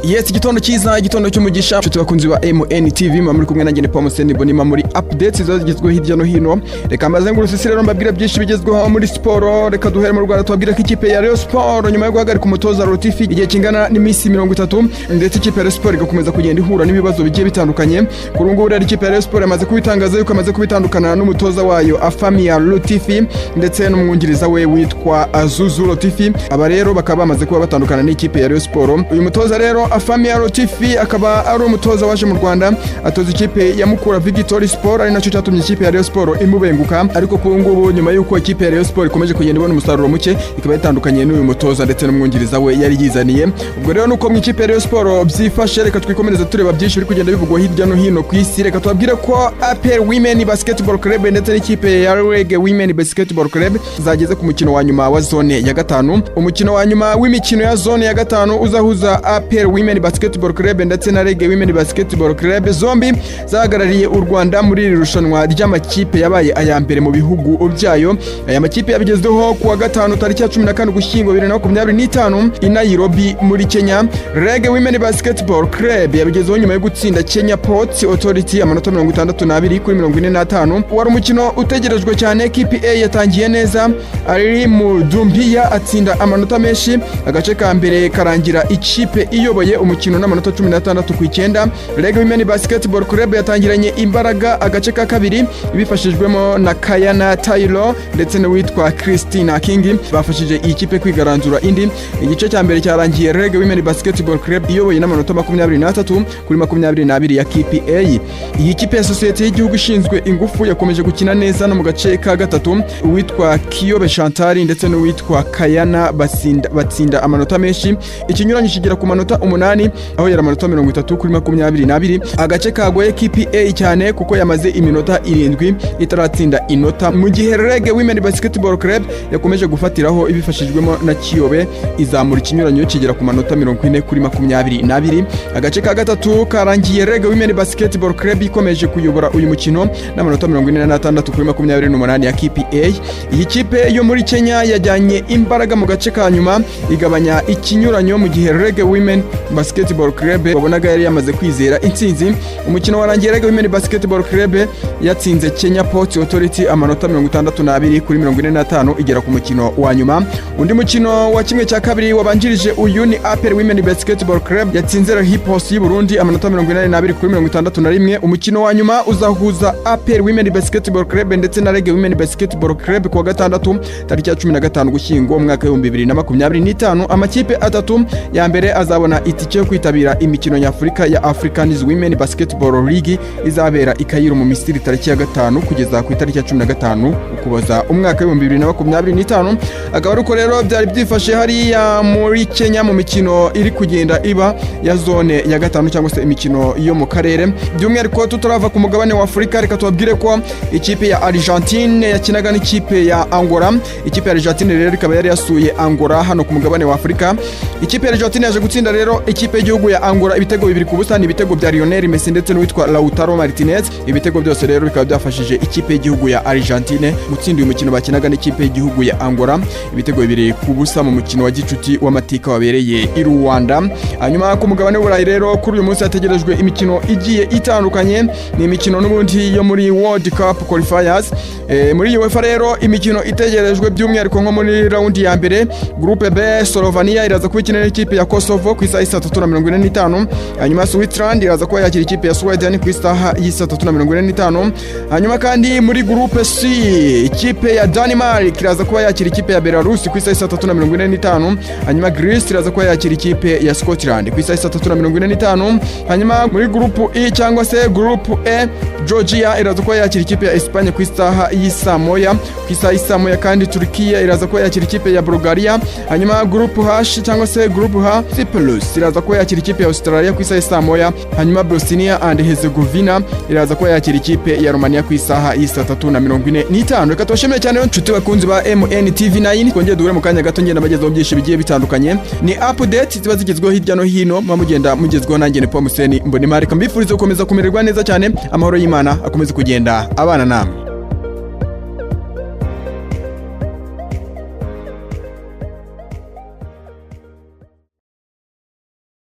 Yes, igitondo cyiza, igitondo cy'umugisha. Nshuti bakunzi ba MNTV muri kumwe nanjye Paul Museni Bonima muri updates zagezweho hirya no hino. Reka mbaze ngo rusisi rero mbabwira byinshi bigezweho muri siporo. Reka duhere mu Rwanda tubabwira ko ikipe ya Rayon Sport nyuma yo guhagarika umutoza Lotifi igihe kingana n'iminsi 30 ndetse ikipe ya Rayon Sport igakomeza kugenda ihura n'ibibazo bigiye bitandukanye. Kuri ngo rero ikipe ya Rayon Sport yamaze kubitangaza yuko amaze kubitandukana n'umutoza wayo Afamia Lotifi ndetse n'umwungiriza we witwa Azuzu Lotifi. Aba rero bakaba bamaze kuba batandukana n'ikipe ya Rayon Sport. Uyu mutoza rero Afamia Lotifi akaba ari umutoza waje mu Rwanda atoza ikipe ya Mukura Victory Sport, ari nacyo cyatumye ikipe ya Rayon Sport imubenguka. Ariko ku ngubu nyuma yuko ikipe ya Rayon Sport ikomeje kugenda ibona umusaruro muke, ikaba yatandukanye n'uyu mutoza ndetse n'umwungiriza we yari yizaniye. Ubwo rero nuko mu ikipe ya Rayon Sport byifashe, reka twikomereza tureba byinshi biri kugenda bivugwa hirya no hino ku isi. Reka tubabwire ko APR Women Basketball Club ndetse n'ikipe ya Reg Women Basketball Club zageze ku mukino wa nyuma wa zone ya gatanu. Umukino wa nyuma w'imikino ya zone ya gatanu uzahuza APR Women Basketball Club ndetse na Reg Women Basketball Club, zombi zahagarariye u Rwanda muri iri rushanwa ry'amakipe yabaye aya mbere mu bihugu byayo. Aya makipe yabigezweho kuwa gatanu tariki ya 14 Ugushyingo 2025 i Nairobi muri Kenya. Reg Women Basketball Club yabigezweho nyuma yo gutsinda Kenya Ports Authority amanota 62 kuri 45. Wari umukino utegerejwe cyane. KPA yatangiye neza, ari mu Dumbiya atsinda amanota menshi. Agace ka mbere karangira ikipe iyoboye umukino n'amanota 16 ku 9. Reg Women Basketball Club yatangiranye imbaraga agace ka kabiri bifashijwemo na Kayana Taylor ndetse n'uwitwa Christina King, bafashije iyi kipe kwigaranzura indi. Igice cya mbere cyarangiye Reg Women Basketball Club iyoboye n'amanota 23 kuri 22 ya KPA. Iyi kipe ya Societe y'igihugu ishinzwe ingufu yakomeje gukina neza no mu gace ka gatatu. Uwitwa Kiyobe Chantal ndetse n'uwitwa Kayana batsinda amanota menshi. Ikinyuranyo kigera ku manota 8 aho yari amanota 30 kuri 22. Agace kagoye KPA cyane kuko yamaze iminota 7 itaratsinda inota, mu gihe Reg Women Basketball Club yakomeje gufatiraho ibifashijwemo na Kiyobe izamura ikinyuranyo kigera ku manota 40 kuri 22. Agace ka gatatu karangiye Reg Women Basketball Club ikomeje kuyobora uyu mukino n'amanota 46 kuri 28 ya KPA. Iyi kipe yo muri Kenya yajyanye imbaraga mu gace ka nyuma igabanya ikinyuranyo, mu gihe Reg Women Basketball Club babonaga yari yamaze kwizera intsinzi. Umukino warangiye Reg Women Basketball Club yatsinze Kenya Ports Authority amanota 62 kuri 45 igera ku mukino wa nyuma. Undi mukino wa kimwe cya kabiri wabanjirije uyu ni APR Women Basketball Club yatsinze Hip Hop y'u Burundi amanota 82 kuri 61. Umukino wa nyuma uzahuza APR Women Basketball Club ndetse na Reg Women Basketball Club kuwa gatandatu tariki ya 15 Ugushyingo mwaka wa 2025. Amakipe atatu ya mbere azabona itike yo kwitabira imikino nyafurika ya African Women Basketball League izabera i Cairo mu Misiri tariki ya 5 kugeza ku itariki ya 15 ukuboza umwaka wa 2025. Akaba ruko rero byari byifashe hariya muri Kenya mu mikino iri kugenda iba ya zone ya gatanu cyangwa se imikino yo mu karere. By'umwihariko tutarava ku mugabane wa Afrika, reka tubabwire ko ikipe ya Argentine yakinaga n'ikipe ya Angola. Ikipe ya Argentine rero ikaba yari yasuye Angola hano ku mugabane wa Afrika. Ikipe ya Argentine yaje gutsinda rero ikipe y'igihugu ya Angola ibitego 2 ku busa, ibitego bya Lionel Messi ndetse n'uwitwa Lautaro Martinez. Ibitego byose rero bikaba byafashije ikipe y'igihugu ya Argentine gutsinda uyu mukino bakinaga n'ikipe y'igihugu ya Angola ibitego 2 ku busa mu mukino wa gicuti w'amateka wabereye i Rwanda. Hanyuma ku mugabane w'Uburayi rero kuri uyu munsi hategerejwe imikino igiye itandukanye. Ni imikino n'ubundi yo muri World Cup qualifiers. Muri UEFA rero imikino itegerejwe by'umwihariko nko muri round ya mbere. Groupe B Slovenia iraza kubikina n'ikipe ya Kosovo ku isaha 3:45. Hanyuma Switzerland iraza kuba yakira ikipe ya Sweden ku isaha 3:45. Hanyuma kandi muri Groupe C ikipe ya Denmark iraza kuba yakira ikipe ya Belarus ku isaha 3:45. Hanyuma Greece iraza kuba yakira ikipe ya Scotland ku isaha 3:45. Hanyuma muri Groupe E cyangwa se Groupe E Georgia iraza kuba yakira ikipe ya Espagne ku isaha y'Isamoya. Ku isaha y'Isamoya kandi Turkiya iraza kuba yakira ikipe ya Bulgaria. Hanyuma Groupe H cyangwa se Groupe H Cyprus iraza kuba yakira ikipe ya Australia ku isaha y'Isamoya. Hanyuma Bosnia and Herzegovina iraza kuba yakira ikipe ya Romania ku isaha y'3:45. Reka tubashimire cyane nshuti bakunzi ba MNTV9, twongeye duhure mu kanya gato ngenda bagezaho byinshi bigiye bitandukanye. Ni update ziba zigezweho hirya no hino mugenda mugezweho nanjye Paul Museni Bonima. Reka mbifurize gukomeza kumererwa neza cyane, amahoro y'Imana akomeze kugenda abana namwe.